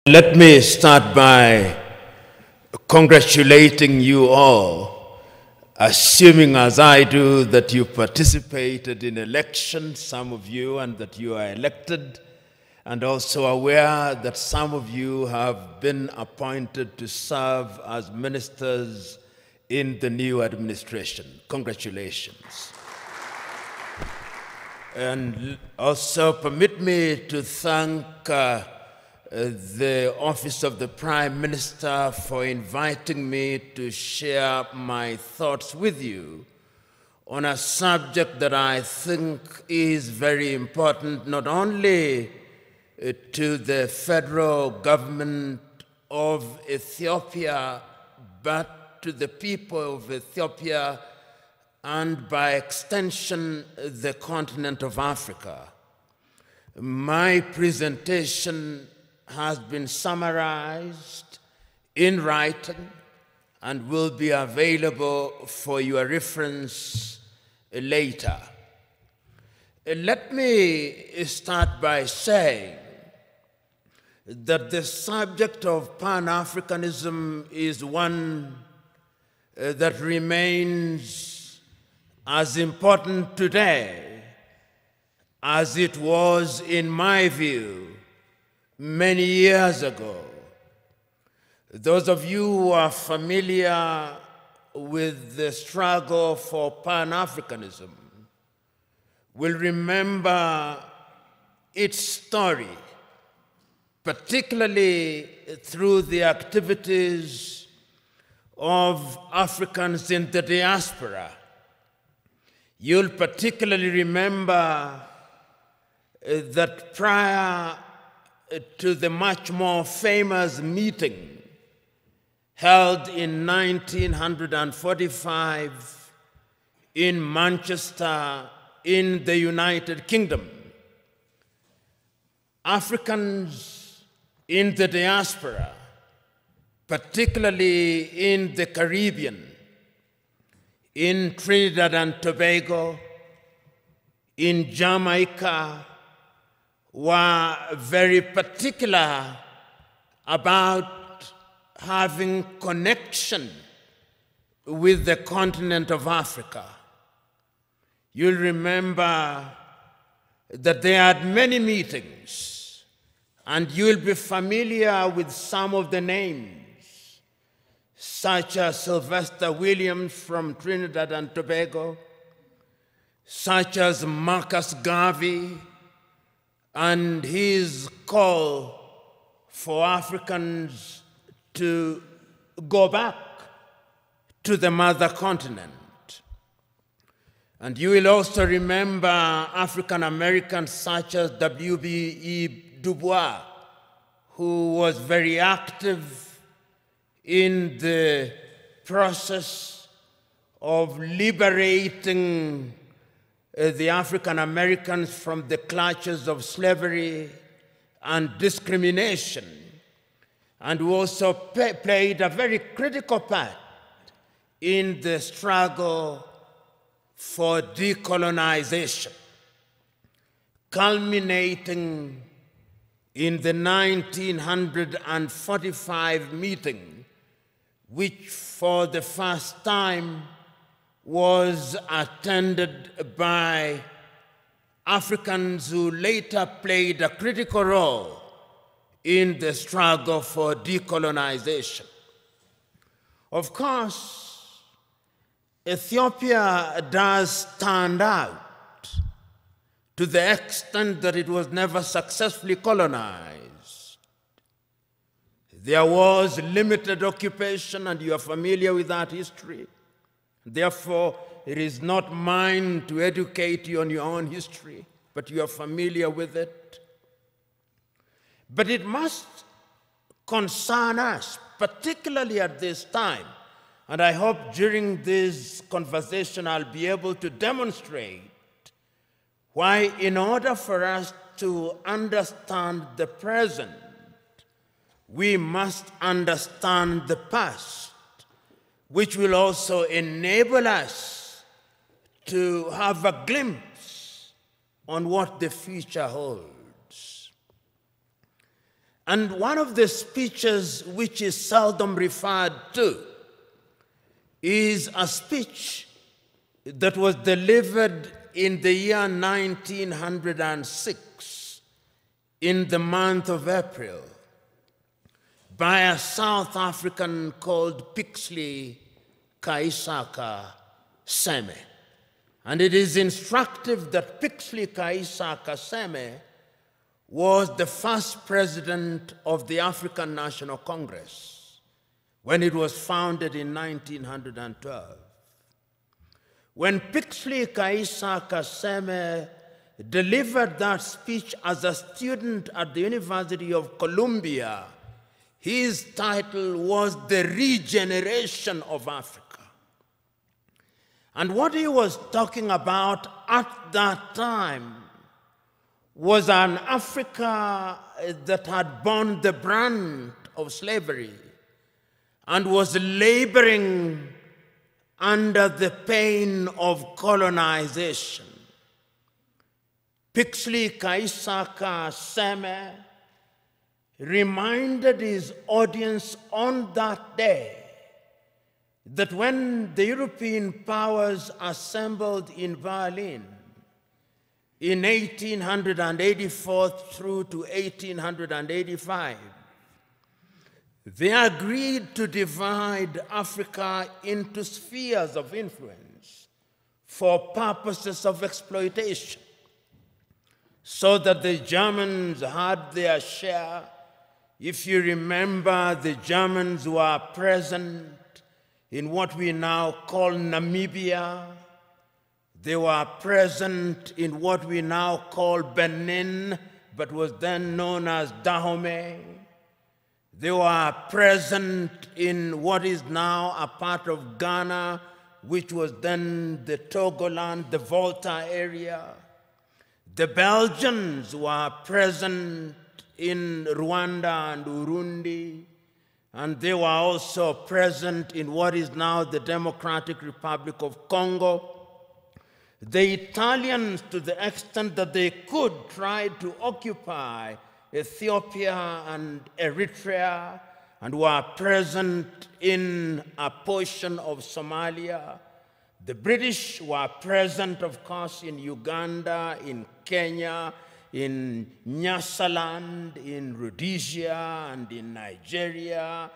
Let me start by congratulating you all, assuming as I do that you participated in elections, some of you, and that you are elected, and also aware that some of you have been appointed to serve as ministers in the new administration. Congratulations. And also permit me to thank the Office of the Prime Minister for inviting me to share my thoughts with you on a subject that I think is very important, not only to the federal government of Ethiopia, but to the people of Ethiopia and by extension, the continent of Africa. My presentation has been summarized in writing and will be available for your reference later. Let me start by saying that the subject of Pan-Africanism is one that remains as important today as it was, in my view, many years ago. Those of you who are familiar with the struggle for Pan-Africanism will remember its story, particularly through the activities of Africans in the diaspora. You'll particularly remember that prior to the much more famous meeting held in 1945 in Manchester in the United Kingdom, Africans in the diaspora, particularly in the Caribbean, in Trinidad and Tobago, in Jamaica, were very particular about having connection with the continent of Africa. You'll remember that they had many meetings, and you'll be familiar with some of the names, such as Sylvester Williams from Trinidad and Tobago, such as Marcus Garvey, and his call for Africans to go back to the mother continent. And you will also remember African Americans such as W.B.E. Du Bois, who was very active in the process of liberating the African Americans from the clutches of slavery and discrimination, and who also played a very critical part in the struggle for decolonization, culminating in the 1945 meeting, which for the first time was attended by Africans who later played a critical role in the struggle for decolonization. Of course, Ethiopia does stand out to the extent that it was never successfully colonized. There was limited occupation, and you are familiar with that history. Therefore, it is not mine to educate you on your own history, but you are familiar with it. But it must concern us, particularly at this time, and I hope during this conversation I'll be able to demonstrate why, in order for us to understand the present, we must understand the past, which will also enable us to have a glimpse on what the future holds. And one of the speeches which is seldom referred to is a speech that was delivered in the year 1906 in the month of April by a South African called Pixley Kaisaka Seme. And it is instructive that Pixley Kaisaka Seme was the first president of the African National Congress when it was founded in 1912. When Pixley Kaisaka Seme delivered that speech as a student at the University of Columbia, his title was The Regeneration of Africa. And what he was talking about at that time was an Africa that had borne the brunt of slavery and was laboring under the pain of colonization. Pixley Kaisaka Seme reminded his audience on that day that when the European powers assembled in Berlin in 1884 through to 1885, they agreed to divide Africa into spheres of influence for purposes of exploitation, so that the Germans had their share. If you remember, the Germans were present in what we now call Namibia. They were present in what we now call Benin, but was then known as Dahomey. They were present in what is now a part of Ghana, which was then the Togoland, the Volta area. The Belgians were present in Rwanda and Urundi, and they were also present in what is now the Democratic Republic of Congo. The Italians, to the extent that they could, tried to occupy Ethiopia and Eritrea and were present in a portion of Somalia. The British were present, of course, in Uganda, in Kenya, in Nyasaland, in Rhodesia, and in Nigeria,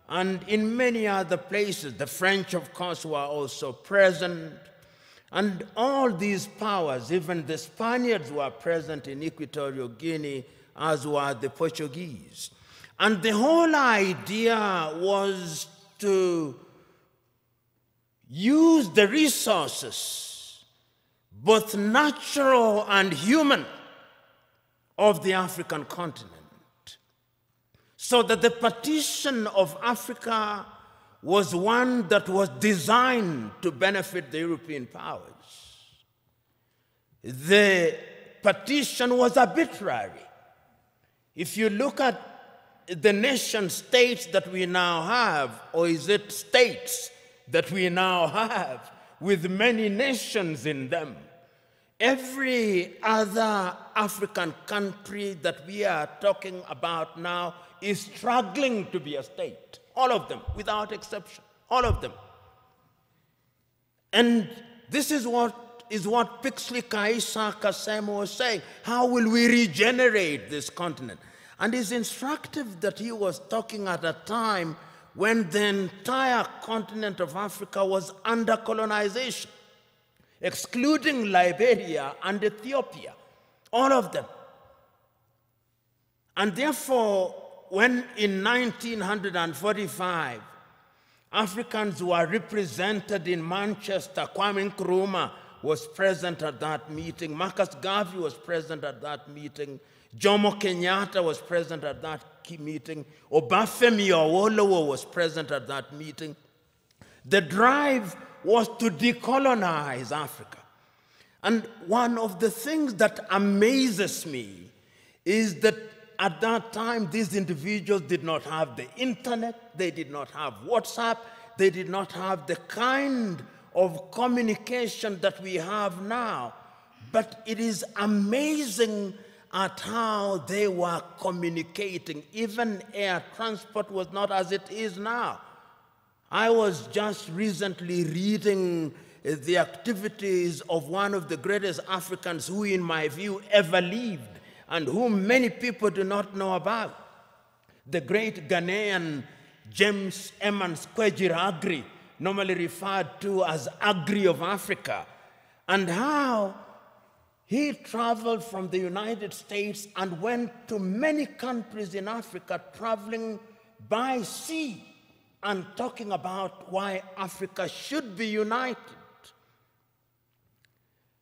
and in many other places. The French, of course, were also present. And all these powers, even the Spaniards, were present in Equatorial Guinea, as were the Portuguese. And the whole idea was to use the resources, both natural and human, of the African continent, so that the partition of Africa was one that was designed to benefit the European powers. The partition was arbitrary. If you look at the nation states that we now have, or is it states that we now have with many nations in them, every other African country that we are talking about now is struggling to be a state. All of them, without exception, all of them. And this is what Pixley Kaisaka Seme was saying. How will we regenerate this continent? And it's instructive that he was talking at a time when the entire continent of Africa was under colonization, excluding Liberia and Ethiopia, all of them. And therefore, when in 1945, Africans were represented in Manchester, Kwame Nkrumah was present at that meeting, Marcus Garvey was present at that meeting, Jomo Kenyatta was present at that meeting, Obafemi Awolowo was present at that meeting. The drive was to decolonize Africa. And one of the things that amazes me is that at that time, these individuals did not have the internet, they did not have WhatsApp, they did not have the kind of communication that we have now. But it is amazing at how they were communicating. Even air transport was not as it is now. I was just recently reading the activities of one of the greatest Africans who, in my view, ever lived, and whom many people do not know about. The great Ghanaian James Emmons Kwegyir Agri, normally referred to as Agri of Africa, and how he traveled from the United States and went to many countries in Africa, traveling by sea and talking about why Africa should be united.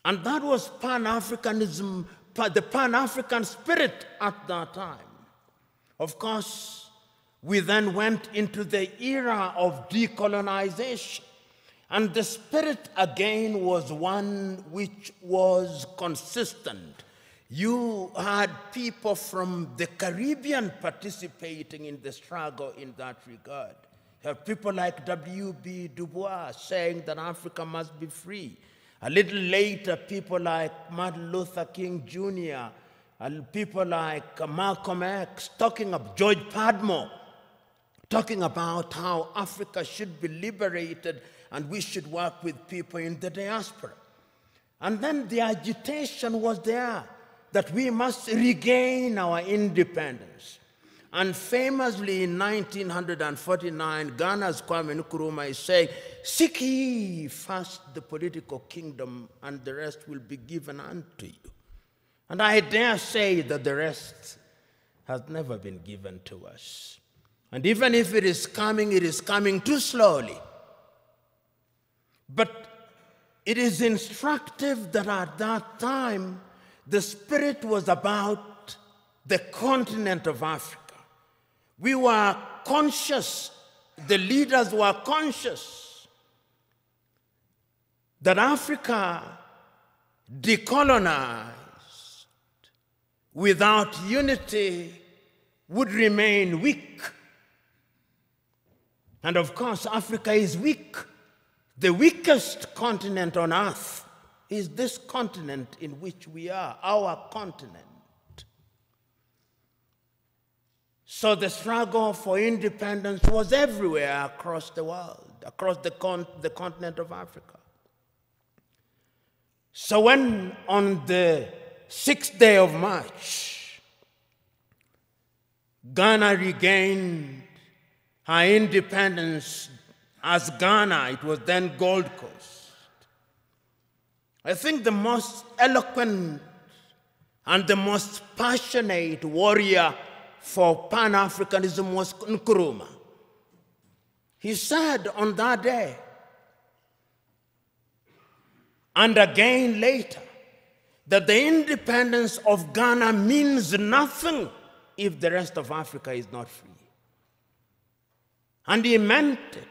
And that was Pan-Africanism, the Pan-African spirit at that time. Of course, we then went into the era of decolonization, and the spirit again was one which was consistent. You had people from the Caribbean participating in the struggle in that regard. You have people like W.B. Du Bois saying that Africa must be free. A little later, people like Martin Luther King Jr., and people like Malcolm X, talking of George Padmore, talking about how Africa should be liberated and we should work with people in the diaspora. And then the agitation was there that we must regain our independence. And famously in 1949, Ghana's Kwame Nkrumah is saying, "Seek ye first the political kingdom, and the rest will be given unto you." And I dare say that the rest has never been given to us. And even if it is coming too slowly. But it is instructive that at that time, the spirit was about the continent of Africa. We were conscious, the leaders were conscious, that Africa decolonized without unity would remain weak. And of course, Africa is weak. The weakest continent on earth is this continent in which we are, our continent. So the struggle for independence was everywhere across the world, across the continent of Africa. So when on the 6th day of March, Ghana regained her independence as Ghana, it was then Gold Coast. I think the most eloquent and the most passionate warrior for Pan-Africanism was Nkrumah. He said on that day, and again later, that the independence of Ghana means nothing if the rest of Africa is not free. And he meant it,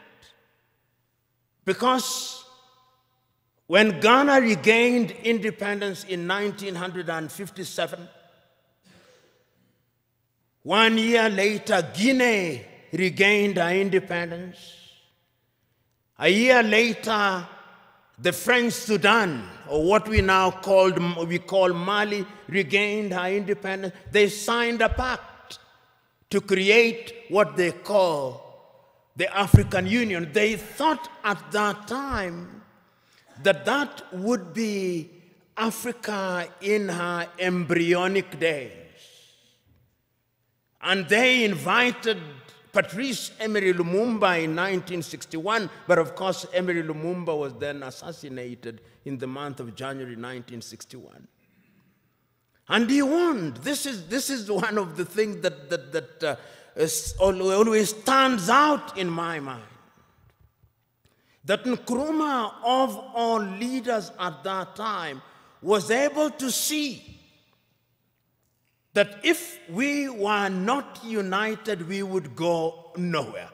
because when Ghana regained independence in 1957, 1 year later, Guinea regained her independence. A year later, the French Sudan, or what we now call Mali, regained her independence. They signed a pact to create what they call the African Union. They thought at that time that that would be Africa in her embryonic days. And they invited Patrice Emery Lumumba in 1961, but of course Emery Lumumba was then assassinated in the month of January 1961. And he warned. This is one of the things that always stands out in my mind. That Nkrumah, of all leaders at that time, was able to see that if we were not united, we would go nowhere.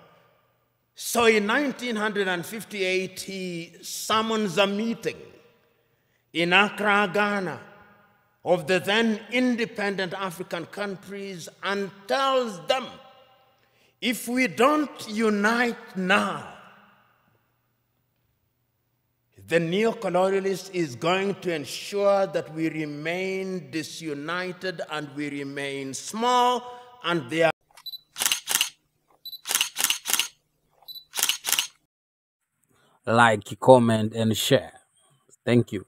So in 1958, he summons a meeting in Accra, Ghana, of the then independent African countries and tells them, if we don't unite now, The neo-colonialist is going to ensure that we remain disunited and we remain small, and they are Like, comment, and share. Thank you.